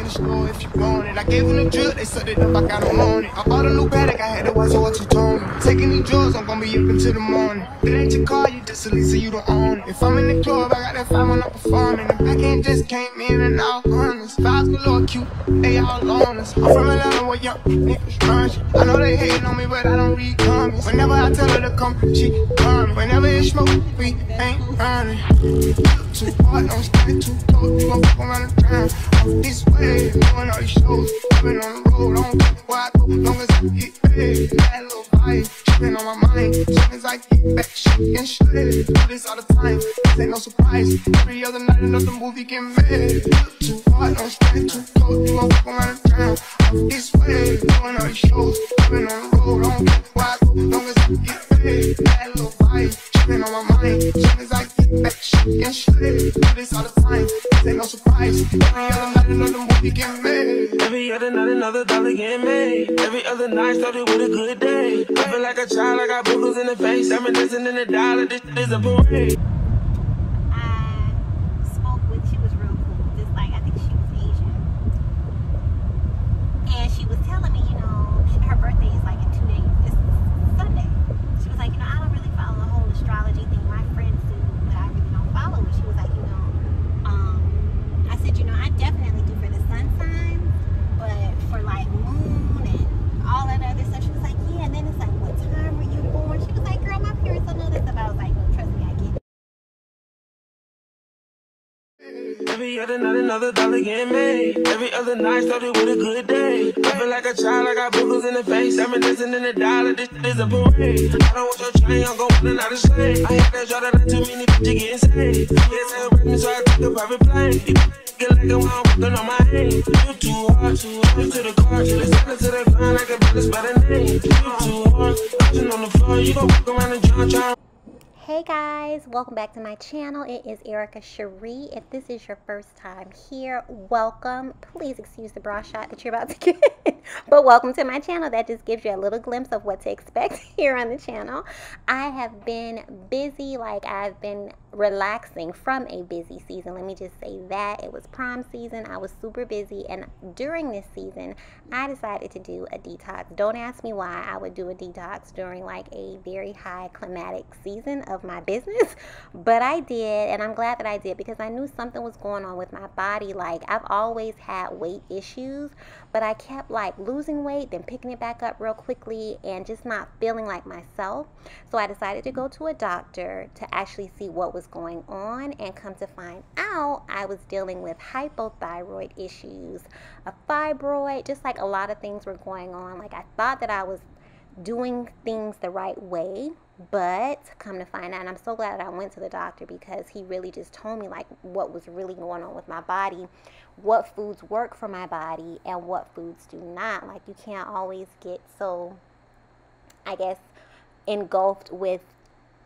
the store if you want it. I gave them the drill, they sucked it up, I got them on it. I bought a new paddock, I had to watch what you told me. Taking these drugs, I'm gonna be up until the morning. It ain't your car, you just a lease, so you don't own it. If I'm in the club, I got that fire when I'm performing. The backhand just came in and out runners. Vibes galore cute, they all on us. I'm from Atlanta where young niggas run shit. I know they hating on me, but I don't read comments. Whenever I tell her to come, she coming. Whenever it's smoke, we ain't running. Too hard, don't stand too close. We gon' fuck around the town. Off this way, doing all these shows. I've been on the road, I don't care where I go, long as I get paid. That little vibe, tripping on my mind. As soon as I get back, shit and shit. Do this all the time, this ain't no surprise. Every other night, another movie get made. Too hard, don't stand too close. We gon' fuck around the town. Off this way, doing all these shows. I've been on the road, I don't care where I go, long as I get paid. That little vibe, tripping on my mind. As soon as I get back, shit and shit. Do this all the time, this ain't no surprise. Every other night, another movie get made. Every other night, another dollar get made. Every other night started with a good day. I feel like a child, I got boogers in the face. I'm dancing in the dollar, this is a parade. I spoke with, she was real cool, just like, I think she was Asian. And she was telling me, her birthday is like in 2 days. It's Sunday. She was like, I don't really follow the whole astrology thing. My friends do, but I really don't follow it. She was like, I said, I definitely do for the sun signs, but for like moon and all that other stuff, she was like, yeah. And then it's like, what time were you born? She was like, girl, my parents don't know this stuff. I was like, well, trust me, I get it. Every other night, another dollar get made. Every other night started with a good day. I feel like a child, I got boogers in the face. I'm dancing in the dollar, this is a parade. I don't want your chain, I'm gon' put another slave. I had that draw that like too many bitches getting saved. Yes, I'm pregnant, so I took a private plane. Get like I'm working on my aim. You too hard to the car. Let's send it to the ground like a better better name. You too hard, touching on the floor. You gon' walk around and try. Hey guys, welcome back to my channel. It is Erica Cherie. If this is your first time here, welcome. Please excuse the bra shot that you're about to get, but welcome to my channel. That just gives you a little glimpse of what to expect here on the channel. I have been busy, like I've been relaxing from a busy season. Let me just say that. It was prom season. I was super busy, and during this season, I decided to do a detox. Don't ask me why I would do a detox during like a very high climatic season of my business, but I did, and I'm glad that I did because I knew something was going on with my body. Like, I've always had weight issues, but I kept like losing weight, then picking it back up real quickly, and just not feeling like myself. So I decided to go to a doctor to actually see what was going on, and come to find out I was dealing with hypothyroid issues, a fibroid, just like a lot of things were going on. Like, I thought that I was doing things the right way, but come to find out, and I'm so glad that I went to the doctor because he really just told me like what was really going on with my body, what foods work for my body and what foods do not. Like, you can't always get so, I guess, engulfed with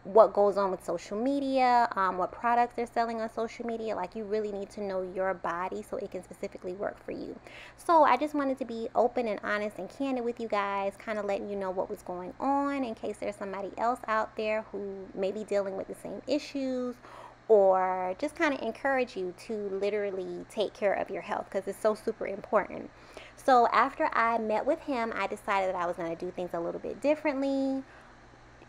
what goes on with social media, what products they're selling on social media. Like, you really need to know your body so it can specifically work for you. So I just wanted to be open and honest and candid with you guys, kind of letting you know what was going on in case there's somebody else out there who may be dealing with the same issues, or just kind of encourage you to literally take care of your health because it's so super important. So after I met with him, I decided that I was going to do things a little bit differently,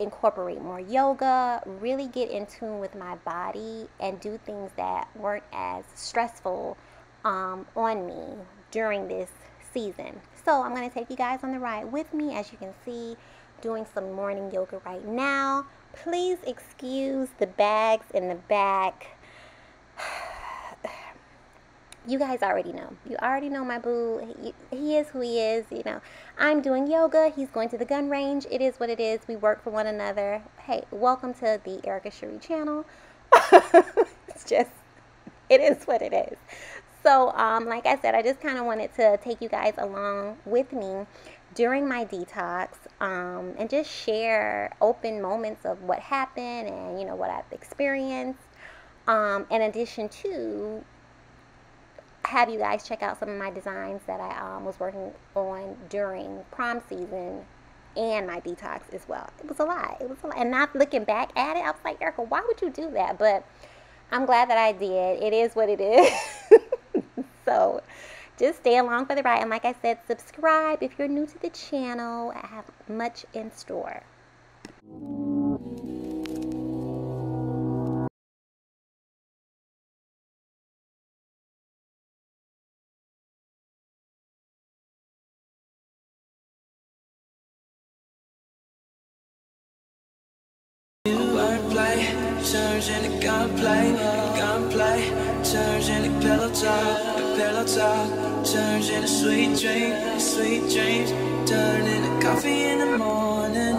incorporate more yoga, really get in tune with my body, and do things that weren't as stressful on me during this season. So I'm going to take you guys on the ride with me. As you can see, doing some morning yoga right now. Please excuse the bags in the back. You guys already know. You already know my boo. He is who he is. I'm doing yoga. He's going to the gun range. It is what it is. We work for one another. Hey, welcome to the Erica Cherie channel. It is what it is. So, like I said, I just kind of wanted to take you guys along with me during my detox, and just share open moments of what happened and, what I've experienced. In addition to have you guys check out some of my designs that I was working on during prom season and my detox as well. It was a lot. And not looking back at it, I was like, Erica, why would you do that? But I'm glad that I did. It is what it is. So just stay along for the ride. And like I said, subscribe if you're new to the channel. I have much in store. Wordplay, turns into gunplay, turns into pillow talk, turns into sweet dreams, turn into coffee in the morning.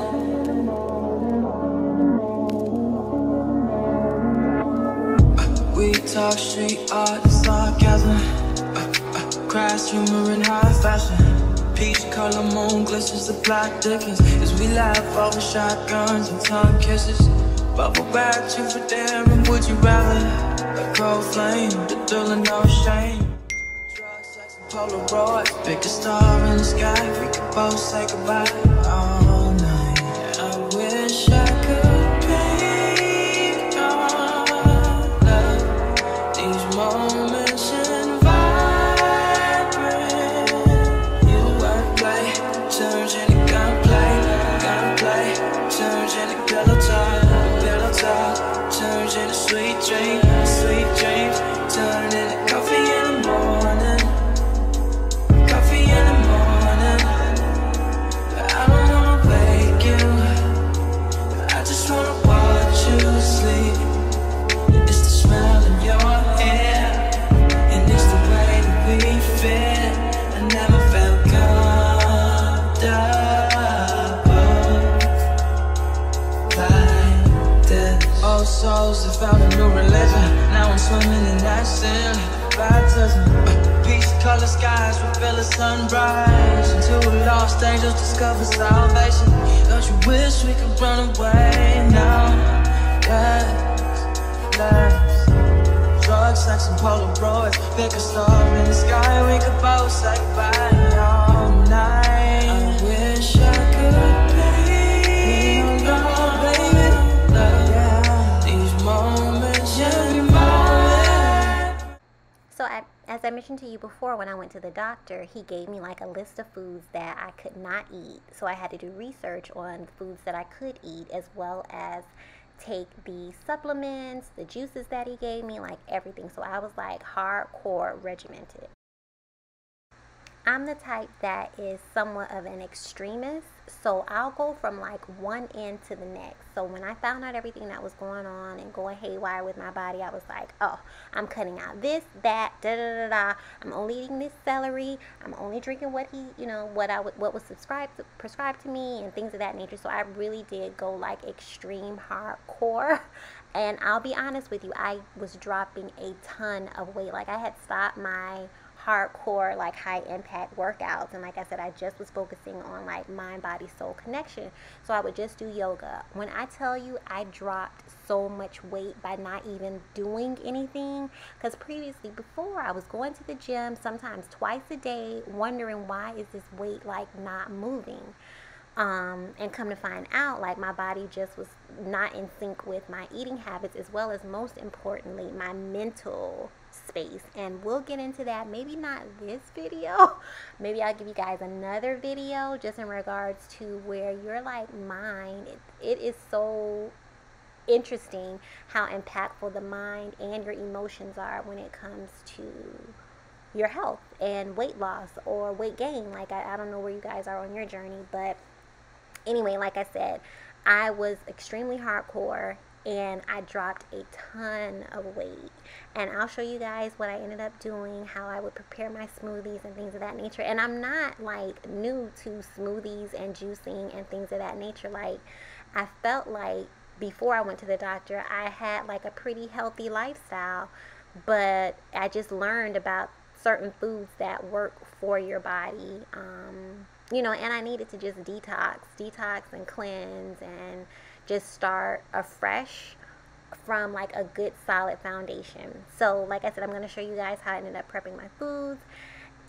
We talk street art, sarcasm, crass humor in high fashion. Peach color moon glistens the black Dickens as we laugh over shotguns and tongue kisses. Bubble bath, you for daring, would you rather? A cold flame, the thrill of no shame. Drugs, sex, and Polaroids, pick a star in the sky. We could both say goodbye all night. I wish I could paint all of these moments in vibrant. Wordplay turns into gunplay, turns into pillow talk, turns into sweet dreams, turn into coffee in the morning, But I don't wanna wake you, I just wanna watch you sleep. It's the smell of your hair, and it's the way that we fit. I never felt comfortable like this. Old souls have found a new religion. Now I'm swimming in that sin. Baptism, peace color skies reveal a sunrise. Until lost angels discover salvation. Don't you wish we could run away now? Let's drugs, sex, and Polaroids. Pick a star in the sky. We could both say goodbye all night. I wish I could paint your baby. These moments every moment. So as I mentioned to you before, when I went to the doctor, he gave me like a list of foods that I could not eat. So I had to do research on the foods that I could eat, as well as take the supplements, the juices that he gave me, like everything. So I was like hardcore regimented. I'm the type that is somewhat of an extremist, so I'll go from like one end to the next. So when I found out everything that was going on and going haywire with my body, I was like, oh, I'm cutting out this, that, da da da da. I'm only eating this celery. I'm only drinking what he, what was prescribed to me and things of that nature. So I really did go like extreme hardcore. And I'll be honest with you, I was dropping a ton of weight. Like I had stopped my hardcore, like high impact workouts, and like I said, I just was focusing on like mind, body, soul connection. So I would just do yoga. When I tell you I dropped so much weight by not even doing anything, because previously, before, I was going to the gym sometimes twice a day, wondering why is this weight like not moving. And come to find out, like my body just was not in sync with my eating habits, as well as, most importantly, my mental space. And we'll get into that, maybe not this video, maybe I'll give you guys another video just in regards to where your like mind, it is so interesting how impactful the mind and your emotions are when it comes to your health and weight loss or weight gain. Like I don't know where you guys are on your journey, but anyway, like I said, I was extremely hardcore and I dropped a ton of weight. And I'll show you guys what I ended up doing, how I would prepare my smoothies and things of that nature. And I'm not like new to smoothies and juicing and things of that nature. Like I felt like before I went to the doctor, I had like a pretty healthy lifestyle, but I just learned about certain foods that work for your body. And I needed to just detox and cleanse and just start afresh from like a good solid foundation. So like I said, I'm going to show you guys how I ended up prepping my foods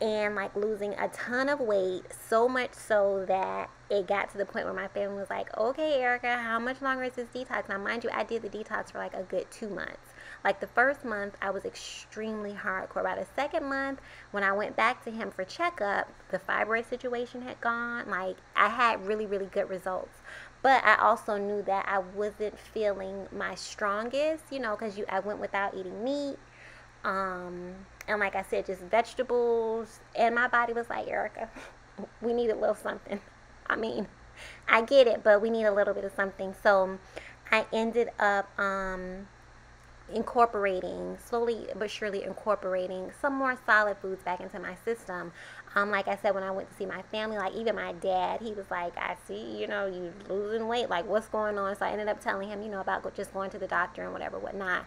and like losing a ton of weight, so much so that it got to the point where my family was like, okay, Erica, how much longer is this detox? Now mind you, I did the detox for like a good 2 months. Like the first month, I was extremely hardcore. By the second month, when I went back to him for checkup, the fibroid situation had gone. Like, I had really, really good results. But I also knew that I wasn't feeling my strongest, you know, because I went without eating meat. And like I said, just vegetables. And my body was like, Erica, we need a little something. I mean, I get it, but we need a little bit of something. So I ended up slowly but surely incorporating some more solid foods back into my system. Like I said, when I went to see my family, like even my dad, he was like, I see, you know, you losing weight, like what's going on? So I ended up telling him, you know, about just going to the doctor and whatnot.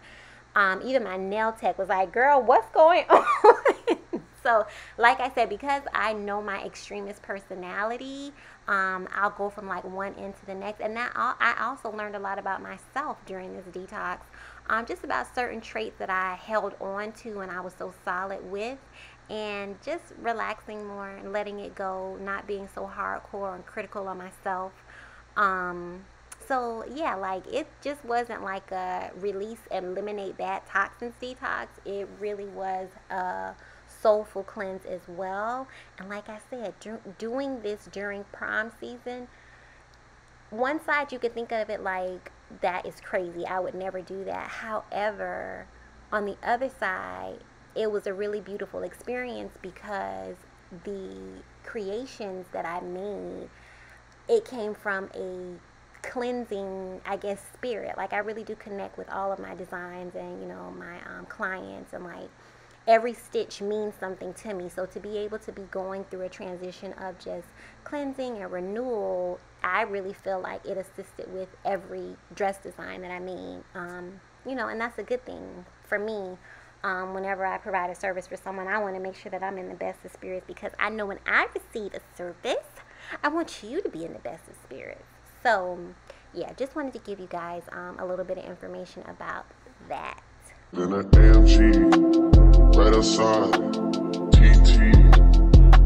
Even my nail tech was like, girl, what's going on? So like I said, because I know my extremist personality, I'll go from like one end to the next. And that I also learned a lot about myself during this detox, just about certain traits that I held on to and I was so solid with, and just relaxing more and letting it go, not being so hardcore and critical on myself. So yeah, like it just wasn't like a release and eliminate bad toxins detox. It really was a soulful cleanse as well. And like I said, doing this during prom season, one side you could think of it like, that is crazy, I would never do that. However, on the other side, it was a really beautiful experience because the creations that I made, it came from a cleansing, I guess, spirit. Like I really do connect with all of my designs and, you know, my clients, and like every stitch means something to me. So to be able to be going through a transition of just cleansing and renewal, I really feel like it assisted with every dress design that I made. You know, and that's a good thing for me. Whenever I provide a service for someone, I want to make sure that I'm in the best of spirits, because I know when I receive a service, I want you to be in the best of spirits. So yeah, just wanted to give you guys a little bit of information about that. Then an AMG, right outside, TT,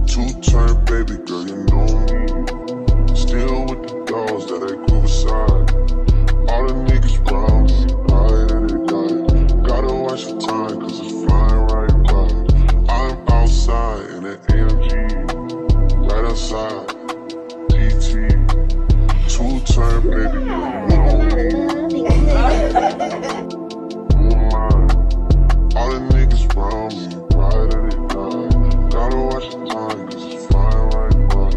two-turn baby girl, you know me. Still with the dogs that I grew beside. All the niggas round me, high that they die. Gotta watch the time, cause it's flying right by. I'm outside in an AMG, right outside, TT, two-turn baby girl, you know me. All the niggas round me, right that they die. Gotta watch the time, cause it's flying right by.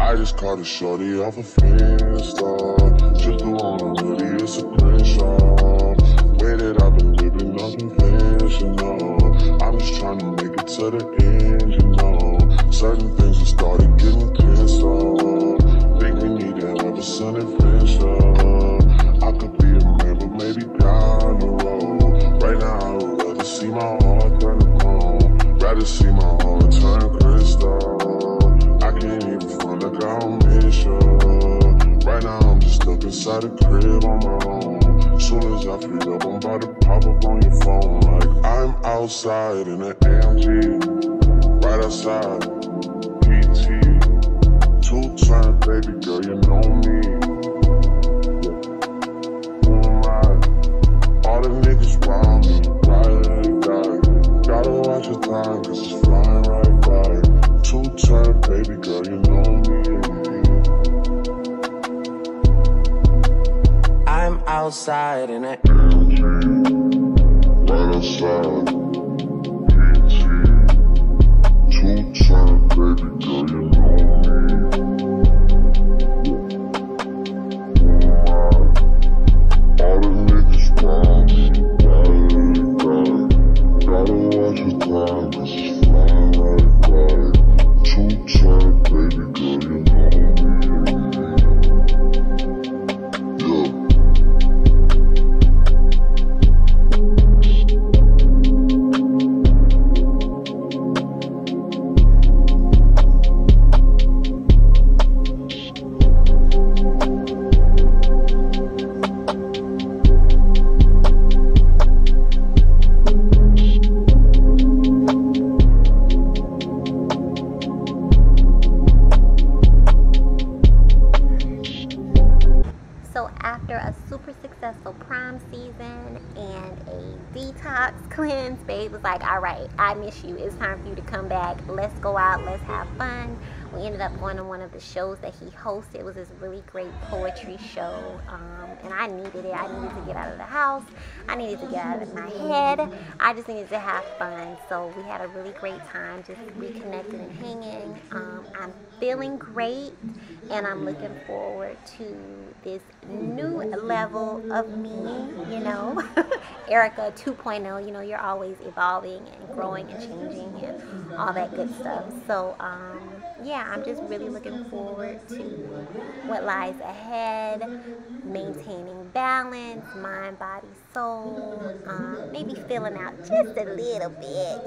I just caught a shorty off a Finsta. Just the one really, it's a crenshaw. Way that I've been living unconventional. I'm just trying to make it to the end, you know. Certain things have started getting pissed off. Think we need to have a sun adventure. I could be a man, but maybe down the road. Right now I would rather see my heart turn to chrome. Rather see my heart turn crystal. I can't even front like I don't miss you. Right now I'm just stuck inside the crib on my own. Soon as I free up, I'm about to pop up on your phone. Like I'm outside in an AMG, right outside, PT, two-turn baby girl, you know me. All the niggas round me, right that they die. Gotta watch the time, cause it's flying right by. Two-turn baby girl, you know me. I'm outside in a Right outside, PT, two-turn baby girl, you know me. All the niggas round me, right that they die. Gotta watch the time, cause it's flying right by. Two-turn baby girl, you know me. Yeah. was like, all right, I miss you. It's time for you to come back. Let's go out. Let's have fun. We ended up going to one of the shows that he hosted. It was this really great poetry show, and I needed it. I needed to get out of the house. I needed to get out of my head. I just needed to have fun. So we had a really great time, just reconnecting and hanging. I'm feeling great, and I'm looking forward to this new level of me, you know. Erica 2.0, you know, you're always evolving and growing and changing and all that good stuff. So, yeah, I'm just really looking forward to what lies ahead, maintaining balance, mind, body, soul, maybe filling out just a little bit,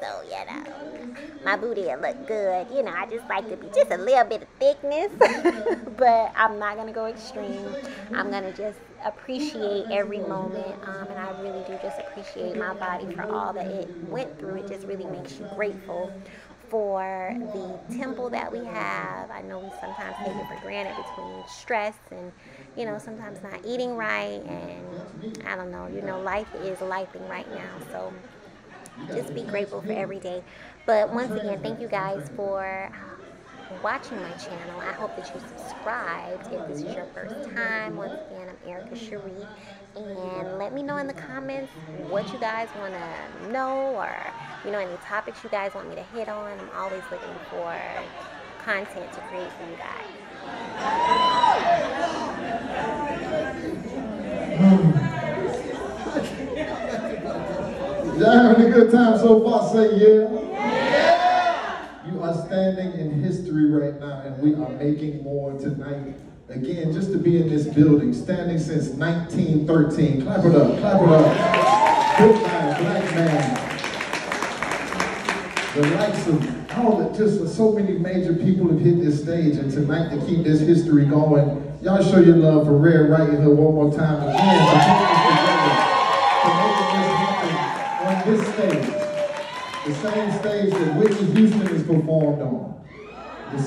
so, you know, my booty will look good, you know, I just like to be just a little bit of thickness, but I'm not going to go extreme. I'm going to just appreciate every moment, and I really do just appreciate my body for all that it went through. It just really makes you grateful for the temple that we have. I know we sometimes take it for granted between stress and, you know, sometimes not eating right, and I don't know, you know, life is lifing right now, so just be grateful for every day. But once again, thank you guys for watching my channel. I hope that you subscribed if this is your first time. Once again, I'm Erica Cherie, and let me know in the comments what you guys want to know, or, you know, any topics you guys want me to hit on. I'm always looking for content to create for you guys. Y'all having a good time so far? Say yeah. You are standing in history right now, and we are making more tonight. Again, just to be in this building, standing since 1913. Clap it up, clap it up. Good man, black man. The likes of all the, just so many major people have hit this stage, and tonight to keep this history going, y'all show your love for Red Right in here one more time again for putting this together, for making this happen on this stage. The same stage that Whitney Houston is performed on. The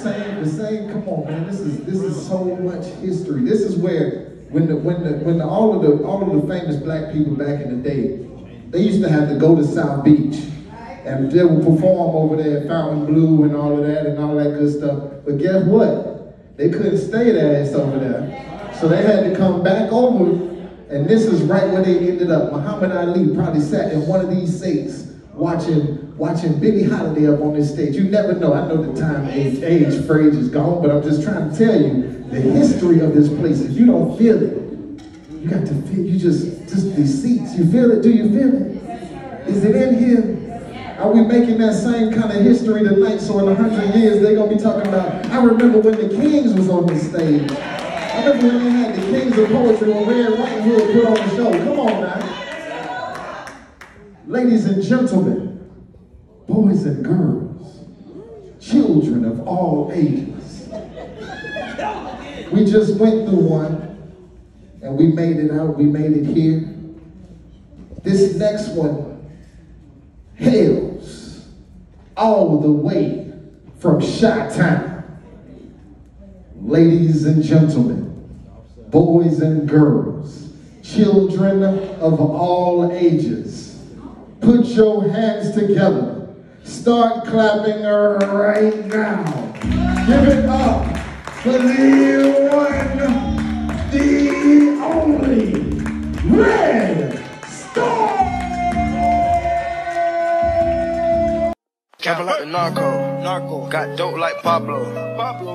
same, come on man, this is so much history. This is where, when all of the famous black people back in the day, they used to have to go to South Beach, and they would perform over there at Fountain Blue and all of that and all that good stuff. But guess what? They couldn't stay their ass over there. So they had to come back over, and this is right where they ended up. Muhammad Ali probably sat in one of these seats watching Billie Holiday up on this stage. You never know. I know the time, age phrase is gone, but I'm just trying to tell you the history of this place. If you don't feel it, you got to feel, you just these seats. You feel it? Do you feel it? Is it in here? Are we making that same kind of history tonight? So in 100 years, they're going to be talking about, I remember when the Kings was on this stage. I remember when they had the Kings of Poetry when Red Right Hood put on the show. Come on now. Ladies and gentlemen, boys and girls, children of all ages. We just went through one, and we made it out, we made it here. This next one hails all the way from Chi-Town. Ladies and gentlemen, boys and girls, children of all ages, put your hands together. Start clapping right now. Give it up for the one, the only Red Star. Capping like the narco. Got dope like Pablo.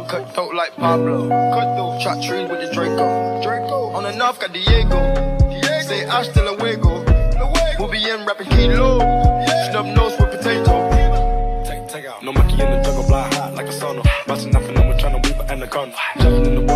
Cut throat like Pablo. Chop trees with the Draco. On the north got Diego. Say hasta luego. We'll be in rapping kilo. Snub nose with potato. Take out. No monkey in the jungle, blind hot like a sauna. Bouncing off and I'm trying to weave an anaconda. Jumping in the